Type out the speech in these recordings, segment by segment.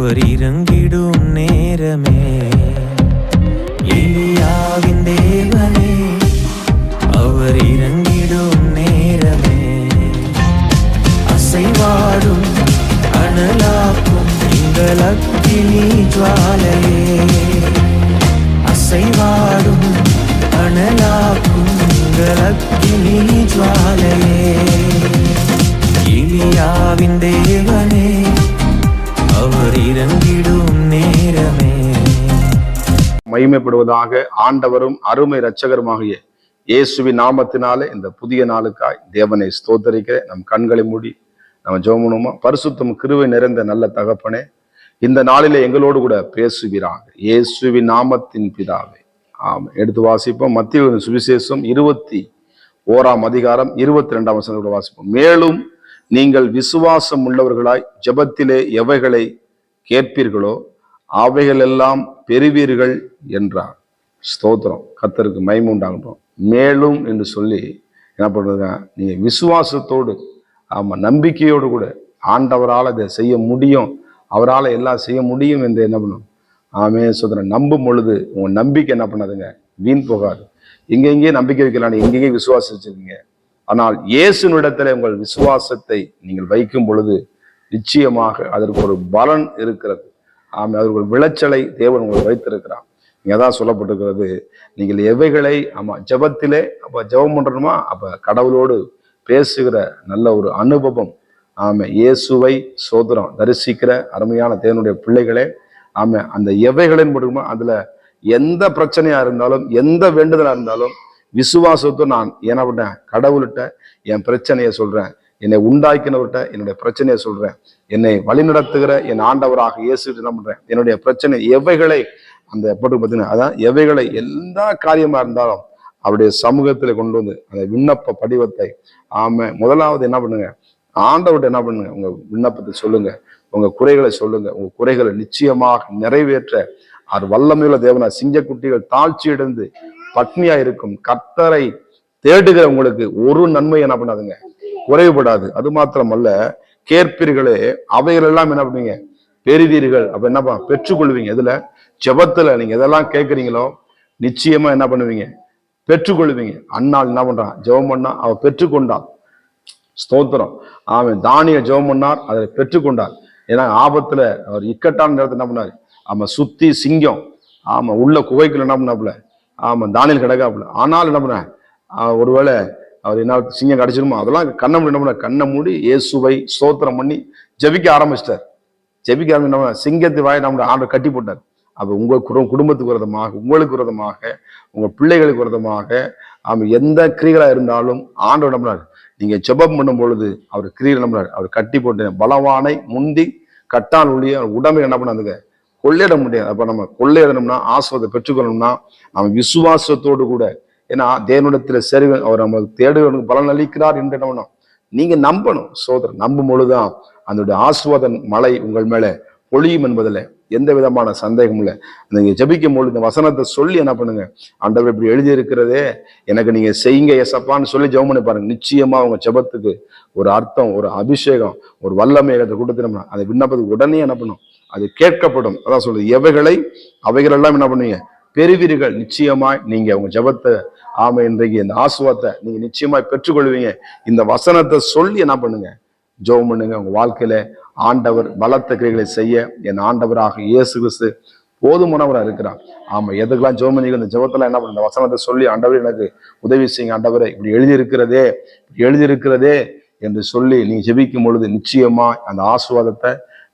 அவர் இறங்கிடும் நேரமே. எலியாவின் தேவனே அவர் இறங்கிடும் நேரமே. அசைவாடும் அனலாக்கும் எங்கள் அக்கினி ஜுவாலையே. அசைவாடும் அனலாக்கும் எங்கள் அக்கினி ஜுவாலையே. எலியாவின் தேவனே அவர் இறங்கிடும் நேரமே. மகிமைப்படுவதாக. ஆண்டவரும் அருமை இரட்சகருமாகிய இயேசுவின் நாமத்தினாலே இந்த புதிய நாளுக்காய் தேவனை ஸ்தோத்தரிக்க நம் கண்களை மூடி நம்ம ஜெபம். பரிசுத்தம் கிருபை நிறைந்த நல்ல தகப்பனே, இந்த நாளிலே எங்களோடு கூட பேசுவீராக இயேசுவின் நாமத்தின் பிதாவே, ஆமா. எடுத்து வாசிப்போம். மத்தேயு சுவிசேஷம் 21ஆம் அதிகாரம் 22ஆம் வசனத்தோட வாசிப்போம். மேலும் நீங்கள் விசுவாசம் உள்ளவர்களாய் ஜெபத்திலே எவைகளை கேட்பீர்களோ அவைகள் எல்லாம் பெறுவீர்கள் என்றார். ஸ்தோத்திரம். கர்த்தருக்கு மகிமை உண்டாகட்டும். மேலும் என்று சொல்லி என்ன பண்றதுங்க, நீங்க விசுவாசத்தோடு, ஆமா, நம்பிக்கையோடு கூட ஆண்டவரால் இதை செய்ய முடியும், அவரால் எல்லாம் செய்ய முடியும் என்று என்ன பண்ணும், ஆமே சோதரன் நம்பும் பொழுது உங்க நம்பிக்கை என்ன பண்ணாதுங்க, வீண் போகாது. எங்கெங்கே நம்பிக்கை வைக்கலாம், எங்கெங்கே விசுவாசம் வச்சிருக்கீங்க. ஆனால் இயேசுவினிடத்துல உங்கள் விசுவாசத்தை நீங்கள் வைக்கும் பொழுது நிச்சயமாக அதற்கு ஒரு பலன் இருக்கிறது. ஆமா, அதற்கு ஒரு விளைச்சலை தேவன் உங்களுக்கு வைத்திருக்கிறான். இங்க தான் சொல்லப்பட்டிருக்கிறது, நீங்கள் எவைகளை, ஆமா, ஜெபத்திலே, அப்ப ஜெபம் பண்றோமா, அப்ப கடவுளோடு பேசுகிற நல்ல ஒரு அனுபவம். ஆமா, இயேசுவை சோதரம் தரிசிக்கிற அருமையான தேவனுடைய பிள்ளைகளே, ஆமா, அந்த எவைகளின் முடியுமா, அதுல எந்த பிரச்சனையா இருந்தாலும், எந்த வேண்டுதலா இருந்தாலும் விசுவாசத்தை நான் என்ன பண்ணேன், கடவுள்கிட்ட என் பிரச்சனையை சொல்றேன், என்னை உண்டாக்கினவர்கிட்ட என்னுடைய பிரச்சனையை சொல்றேன், என்னை வழிநடத்துகிற என் ஆண்டவராக இயேசு என்ன பண்றேன், என்னுடைய பிரச்சனை எவைகளை, அந்த எப்படி பார்த்தீங்கன்னா அதான் எவைகளை, எல்லா காரியமா இருந்தாலும் அவருடைய சமூகத்துல கொண்டு வந்து அந்த விண்ணப்ப படிவத்தை, ஆமா, முதலாவது என்ன பண்ணுங்க, ஆண்டவர்கிட்ட என்ன பண்ணுங்க, உங்க விண்ணப்பத்தை சொல்லுங்க, உங்க குறைகளை சொல்லுங்க. உங்க குறைகளை நிச்சயமாக நிறைவேற்ற அவர் வல்லமையுள்ள தேவனா. சிங்கக்குட்டிகள் தாழ்ச்சி அடைந்து பட்னியா இருக்கும் கர்த்தரை தேடுகிற உங்களுக்கு ஒரு நன்மை என்ன பண்ணாதுங்க, குறைவுபடாது. அது மாத்திரமல்ல, கேட்பீர்களே அவைகள் எல்லாம் என்ன பண்ணுவீங்க, பெறுவீர்கள். அப்ப என்னப்பா, பெற்றுக்கொள்வீங்க. இதுல ஜெபத்துல நீங்க எதெல்லாம் கேட்குறீங்களோ நிச்சயமா என்ன பண்ணுவீங்க, பெற்றுக்கொள்வீங்க. அண்ணாள் என்ன பண்றான், ஜெபம் பண்ணா அவ பெற்றுக்கொண்டான். ஸ்தோத்திரம். அவன் தானிய ஜெபம் பண்ணார், அதை பெற்றுக்கொண்டார். ஏன்னா ஆபத்துல அவர் இக்கட்டான நேரத்தை என்ன பண்ணாரு, ஆமா, சுத்தி சிங்கம், ஆமா, உள்ள குகைக்குள்ள என்ன பண்ணாப்புல, ஆமா, தானியல் கிடக்காப்புல. ஆனாலும் என்ன பண்ண, ஒருவேளை அவர் என்ன சிங்கம் கடிச்சிருமோ, அதெல்லாம் கண்ணை மூடி என்ன பண்ண, கண்ணை மூடி இயேசுவை ஸ்தோத்திரம் பண்ணி ஜெபிக்க ஆரம்பிச்சிட்டார். ஜெபிக்க ஆரம்பிச்சு சிங்கத்தை வாய் நம்ம ஆண்டவர் கட்டி போட்டார். அப்ப உங்க குடும்பத்துக்கு விரதமாக, உங்களுக்கு விரதமாக, உங்க பிள்ளைகளுக்கு விரதமாக, ஆமா, எந்த கிரிகளா இருந்தாலும் ஆண்டவர் நம்பினார். நீங்க ஜெபம் பண்ணும் பொழுது அவர் கிரியை நம்பினார். அவர் கட்டி போட்டு பலவானை முந்தி கட்டான் ஒழிய உடம்பை என்ன பண்ணாதுங்க, கொள்ளையிட முடியாது. அப்ப நம்ம கொள்ளையிடணும்னா, ஆசீர்வாதத்தை பெற்றுக்கணும்னா நம்ம விசுவாசத்தோடு கூட, ஏன்னா தேவனிடத்துல சரி அவர் நம்ம தேடுவனுக்கு பலன் அளிக்கிறார் என்று என்ன நீங்க நம்பணும். சோதரன் நம்பும் பொழுதுதான் அதனுடைய ஆசீர்வாத மழை உங்கள் மேல பொழியும் என்பதில் எந்த விதமான சந்தேகம் இல்லை. நீங்க ஜெபிக்கும் பொழுது இந்த வசனத்தை சொல்லி என்ன பண்ணுங்க, ஆண்டவர் இப்படி எழுதி இருக்கிறதே எனக்கு நீங்க செய்யுங்க ஏசப்பான்னு சொல்லி ஜெபம் பண்ணி பாருங்க. நிச்சயமா உங்க ஜெபத்துக்கு ஒரு அர்த்தம், ஒரு அபிஷேகம், ஒரு வல்லமை கொடுத்துட்டோம்னா அந்த விண்ணப்பத்துக்கு உடனே என்ன பண்ணும், அது கேட்கப்படும். அதான் சொல்லுது, எவைகளை அவைகள் எல்லாம் என்ன பண்ணுவீங்க, பெறுவீர்கள். நிச்சயமாய் நீங்க உங்க ஜெபத்தை, ஆமா, இன்றைக்கு இந்த ஆசீர்வாதத்தை நீங்க நிச்சயமாய் பெற்றுக்கொள்வீங்க. இந்த வசனத்தை சொல்லி என்ன பண்ணுங்க, ஜெபம் பண்ணுங்க. உங்க வாழ்க்கையில ஆண்டவர் பலத்த கிரியைகளை செய்ய என் ஆண்டவராக இயேசு கிறிஸ்து போதுமானவரா இருக்கிறார். ஆமா, எதுக்கெல்லாம் ஜெபம் பண்ணி இந்த ஜெபத்தெல்லாம் என்ன பண்ணுங்க, வசனத்தை சொல்லி ஆண்டவர் எனக்கு உதவி செய்யுங்க, ஆண்டவரை இப்படி எழுதியிருக்கிறதே என்று சொல்லி நீங்க ஜெபிக்கும் பொழுது நிச்சயமா அந்த ஆசீர்வாதத்தை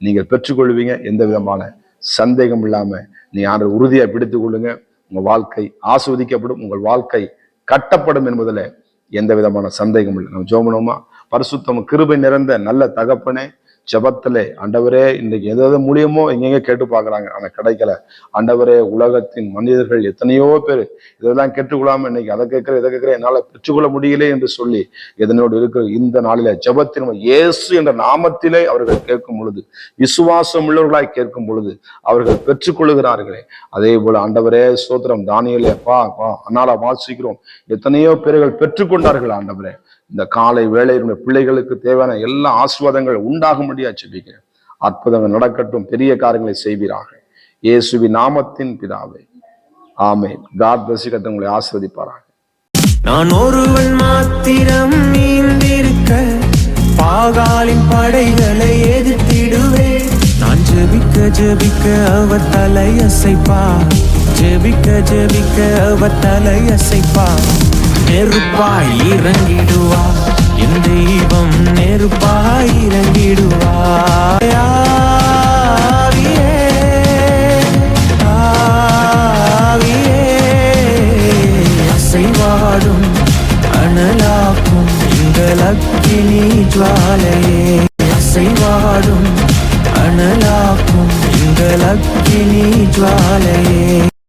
நீங்கள் பெற்றுக்கொள்வீங்க. எந்த விதமான சந்தேகம் இல்லாம நீ ஆண்டவர் உறுதியா பிடித்துக் கொள்ளுங்க. உங்க வாழ்க்கை ஆசீர்வதிக்கப்படும், உங்கள் வாழ்க்கை கட்டப்படும் என்பதில் எந்த விதமான சந்தேகம் இல்லை. நம்ம ஜெபம் பண்ணுவோமா? பரிசுத்தம் கிருபை நிறைந்த நல்ல தகப்பனே, ஜெபத்திலே ஆண்டவரே, இன்றைக்கு எதாவது மூலியமோ எங்கெங்க கேட்டு பார்க்குறாங்க, ஆனால் கிடைக்கல. ஆண்டவரே, உலகத்தின் மனிதர்கள் எத்தனையோ பேர் இதெல்லாம் கேட்டுக்கொள்ளாம இன்னைக்கு அதை கேட்குற இதை கேட்குற என்னால் பெற்றுக்கொள்ள முடியலே என்று சொல்லி எதனோடு இருக்கிற இந்த நாளில ஜெபத்தின் இயேசு என்ற நாமத்திலே அவர்கள் கேட்கும் பொழுது, விசுவாசம் உள்ளவர்களாய் கேட்கும் பொழுது அவர்கள் பெற்றுக்கொள்ளுகிறார்களே. அதே போல ஆண்டவரே ஸ்தோத்திரம். தானியேலே அண்ணால வாசிக்கிறோம், எத்தனையோ பேர்கள் பெற்றுக்கொண்டார்கள். ஆண்டவரே, இந்த காலை வேளையினுடைய பிள்ளைகளுக்கு தேவையான எல்லா ஆசீர்வாதங்கள் உண்டாக முடியாது ஜெபிக்கிறேன். அற்புதங்கள் நடக்கட்டும், பெரிய காரியங்களை செய்வீராக. இயேசுவின் நாமத்தின் பிதாவே, ஆமென். God bless you. கர்த்தர் உங்களை ஆசீர்வதிப்பாராக. நான் ஒருவன் மாத்திரம் நீந்திருக்க பாகாலின் படைகளை எதிர்த்திடுவேன். நான் ஜெபிக்க ஜெபிக்க அவர் தலையசைப்பார், ஜெபிக்க ஜெபிக்க அவர் தலையசைப்பார். நெருப்பாய் இறங்கிடுவார், என் தெய்வம் நெருப்பாய் இறங்கிடுவார்.